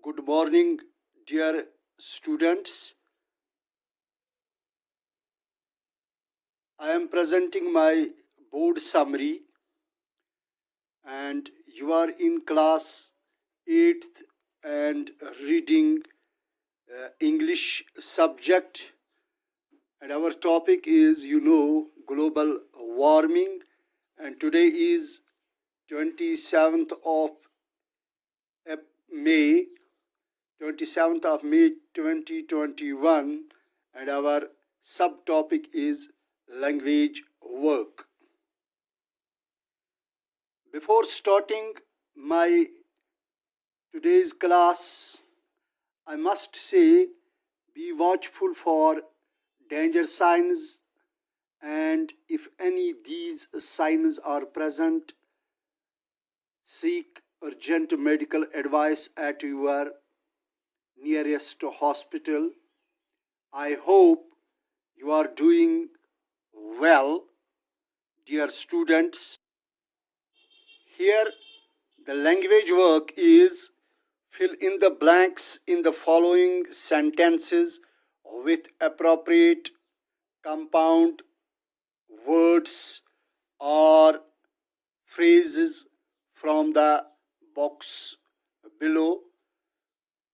Good morning, dear students. I am presenting my board summary, and you are in class 8th and reading English subject, and our topic is global warming, and today is 27th of May 2021, and our subtopic is language work. Before starting my today's class, I must say, be watchful for danger signs, and if any these signs are present, seek urgent medical advice at your nearest hospital. I hope you are doing well, dear students. Here, the language work is fill in the blanks in the following sentences with appropriate compound words or phrases from the box below.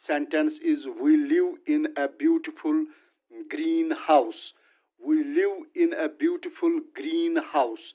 sentence is we live in a beautiful green house. We live in a beautiful green house.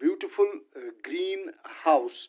beautiful green house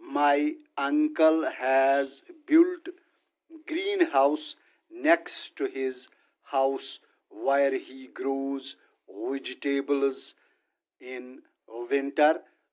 my uncle has built greenhouse next to his house where he grows vegetables in winter.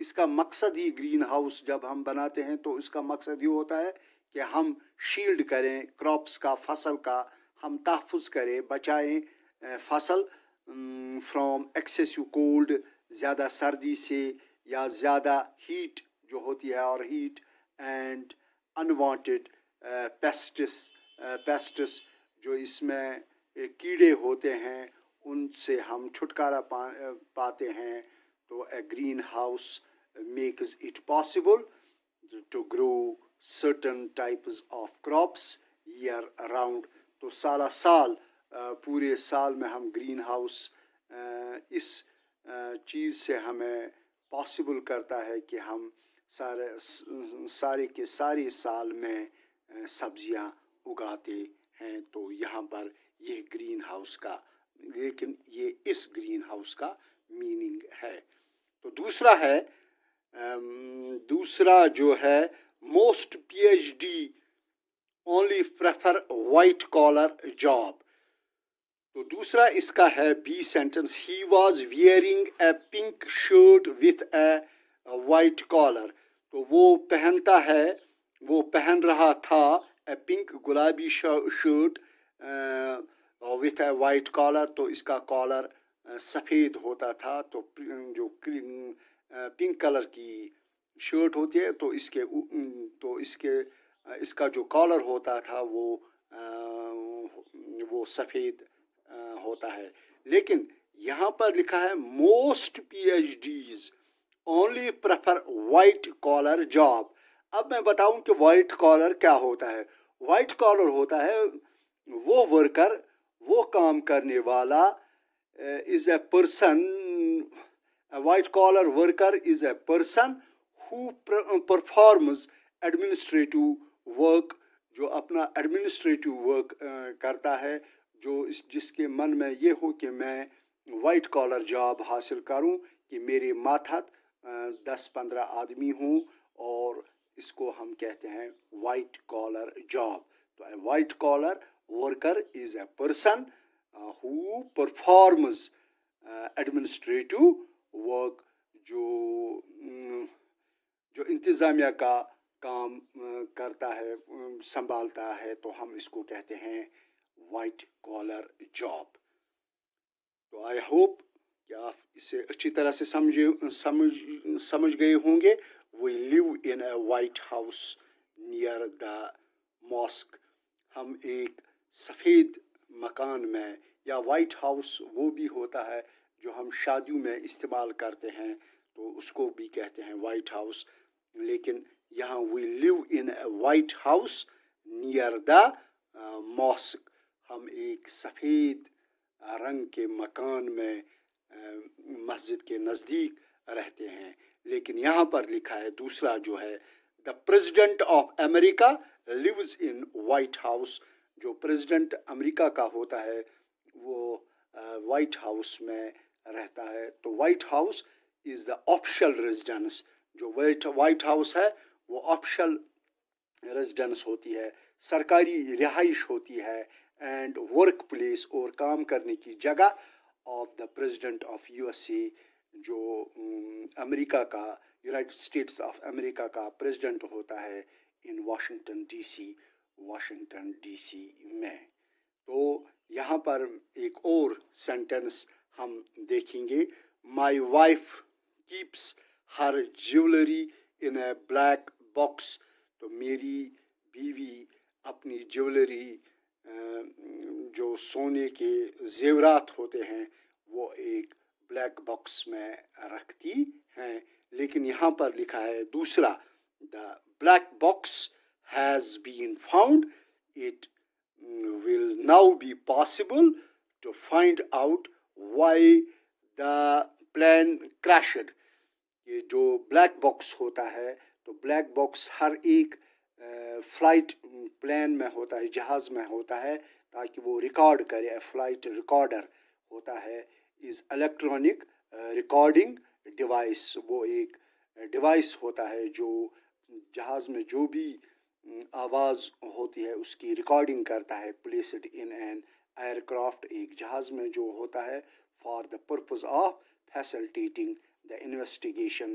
اس کا مقصد ہی green house جب ہم بناتے ہیں تو اس کا مقصد یہ ہوتا ہے کہ ہم شیلڈ کریں کراپس کا، فصل کا ہم تحفظ کریں، بچائیں فصل فرام ایکسیسو کولڈ، زیادہ سردی سے یا زیادہ ہیٹ جو ہوتی ہے، اور ہیٹ اینڈ انوانٹیڈ پیسٹس جو اس میں کیڑے ہوتے ہیں ان سے ہم چھٹکارا پاتے ہیں. تو a greenhouse makes it possible to grow certain types of crops year round. تو سالہ سال پورے سال میں ہم گرین ہاؤس اس چیز سے ہمیں پاسبل کرتا ہے کہ ہم سارے کے سارے سال میں سبزیاں اگاتے ہیں. تو یہاں پر یہ گرین ہاؤس کا، لیکن یہ اس گرین ہاؤس کا میننگ ہے. تو دوسرا جو ہے most PhD only prefer white collar job. تو دوسرا اس کا ہے B sentence, he was wearing a pink shirt with a white collar. تو وہ پہن رہا تھا a pink گلابی shirt with a white collar. تو اس کا کالر سفید ہوتا تھا. تو جو پنک کلر کی شرٹ ہوتی ہے تو اس کا جو کالر ہوتا تھا وہ سفید ہوتا ہے. لیکن یہاں پر لکھا ہے most PhDs only prefer white collar job. اب میں بتاؤں کہ وائٹ کالر کیا ہوتا ہے. وائٹ کالر ہوتا ہے وہ ورکر، وہ کام کرنے والا is a person. A white collar worker is a person who performs administrative work. جو اپنا ایڈمنسٹریٹو ورک کرتا ہے، جس کے من میں یہ ہو کہ میں وائٹ کالر جاب حاصل کروں، کہ میرے ماتحت 10-15 آدمی ہوں، اور اس کو ہم کہتے ہیں وائٹ کالر جاب. تو white collar worker is a person who performs administrative work، جو انتظامیہ کا کام کرتا ہے، سنبھالتا ہے. تو ہم اس کو کہتے ہیں وائٹ کالر جاب. تو آئی ہوپ کہ آپ اسے اچھی طرح سے سمجھ گئے ہوں گے. We live in a white house near the mosque. ہم ایک سفید مکان میں، یا وائٹ ہاؤس وہ بھی ہوتا ہے جو ہم شادیوں میں استعمال کرتے ہیں، تو اس کو بھی کہتے ہیں وائٹ ہاؤس. لیکن یہاں we live in a white house near the mosque. ہم ایک سفید رنگ کے مکان میں مسجد کے نزدیک رہتے ہیں. لیکن یہاں پر لکھا ہے دوسرا جو ہے the president of America lives in White House. جو پریزیڈنٹ امریکہ کا ہوتا ہے وہ وائٹ ہاؤس میں رہتا ہے. تو white house is the official residence. جو وائٹ ہاؤس ہے وہ آفیشل ریزیڈنس ہوتی ہے، سرکاری رہائش ہوتی ہے، اینڈ ورک پلیس اور کام کرنے کی جگہ of the president of USA. جو امریکہ کا، یونائٹڈ اسٹیٹس آف امریکہ کا پریزیڈنٹ ہوتا ہے ان واشنگٹن ڈی سی میں. تو یہاں پر ایک اور سینٹنس ہم دیکھیں گے، my wife keeps Hare jewellery in a black box. تو میری بیوی اپنی جیولری، جو سونے کے زیورات ہوتے ہیں، وہ ایک بلیک باکس میں رکھتی ہیں. لیکن یہاں پر لکھا ہے دوسرا، دا black box has been found. It will now be possible to find out why the plane crashed. یہ جو بلیک باکس ہوتا ہے، تو بلیک باکس ہر ایک فلائٹ پلین میں ہوتا ہے، جہاز میں ہوتا ہے، تاکہ وہ ریکارڈ کرے. فلائٹ ریکارڈر ہوتا ہے، از الیکٹرانک ریکارڈنگ ڈیوائس. وہ ایک ڈیوائس ہوتا ہے جو جہاز میں جو بھی آواز ہوتی ہے اس کی ریکارڈنگ کرتا ہے. Placed in an aircraft, ایک جہاز میں جو ہوتا ہے for the purpose of facilitating the investigation.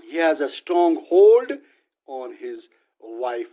he has a strong hold on his wife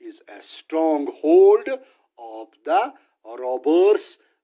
is a stronghold of the robbers।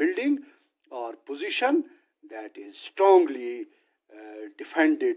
building or position that is strongly defended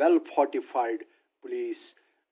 well fortified place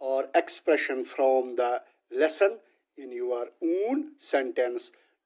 or expression from the lesson in your own sentence।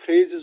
phrases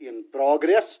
in progress।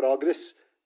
progress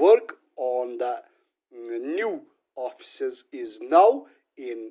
work on the new offices is now in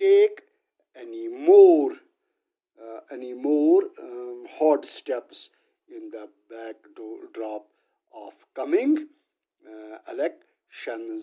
take any more hard steps in the backdrop of coming elections।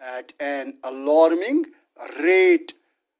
at an alarming rate।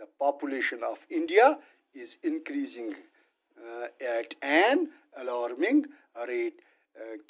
the population of India is increasing at an alarming rate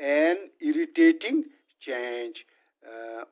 an irritating change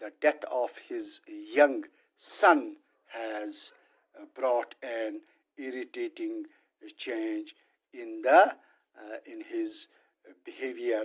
the death of his young son has brought an irritating change in his behavior।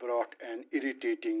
brought an irritating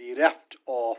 bereft of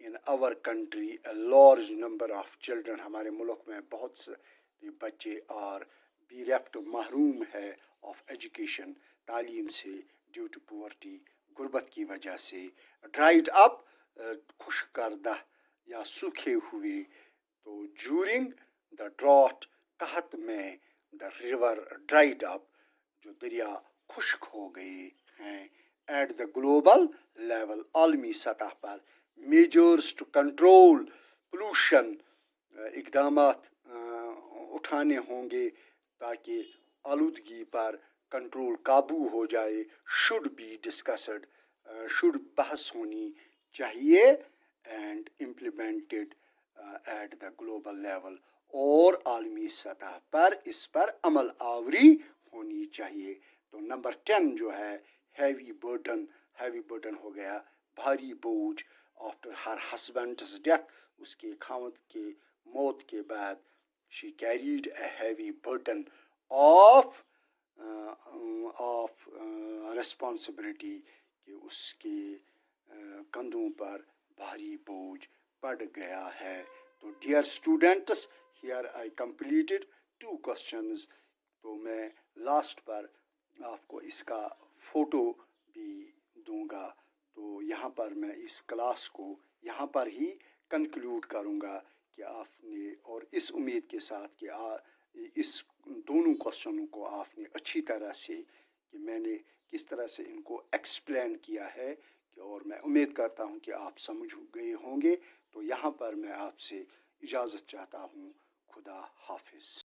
in our country a large number of children, ہمارے ملک میں بہت سے بچے اور bereft محروم ہے of education, تعلیم سے, due to poverty, غربت کی وجہ سے, dried up, خشک کردہ یا سوکھے ہوئے. تو during the drought, قحط میں, the river dried up, جو دریا خشک ہو گئے ہیں. At the global level, عالمی سطح پر, measures to control pollution, اقدامات اٹھانے ہوں گے تاکہ آلودگی پر کنٹرول قابو ہو جائے. should be discussed, should بحث ہونی چاہیے, and implemented at the global level, اور عالمی سطح پر اس پر عمل آوری ہونی چاہیے. تو نمبر 10 جو ہے heavy burden ہو گیا بھاری بوجھ. after her husband's death, اس کے خاوند کے موت کے بعد, she carried a heavy burden of responsibility, کہ اس کے کندھوں پر بھاری بوجھ پڑ گیا ہے. تو dear students, here I completed 2 questions. تو میں لاسٹ پر آپ کو اس کا فوٹو بھی دوں گا. تو یہاں پر میں اس کلاس کو یہاں پر ہی کنکلوڈ کروں گا کہ آپ نے, اور اس امید کے ساتھ کہ اس دونوں کوشچنوں کو آپ نے اچھی طرح سے, کہ میں نے کس طرح سے ان کو ایکسپلین کیا ہے, کہ اور میں امید کرتا ہوں کہ آپ سمجھ گئے ہوں گے. تو یہاں پر میں آپ سے اجازت چاہتا ہوں. خدا حافظ.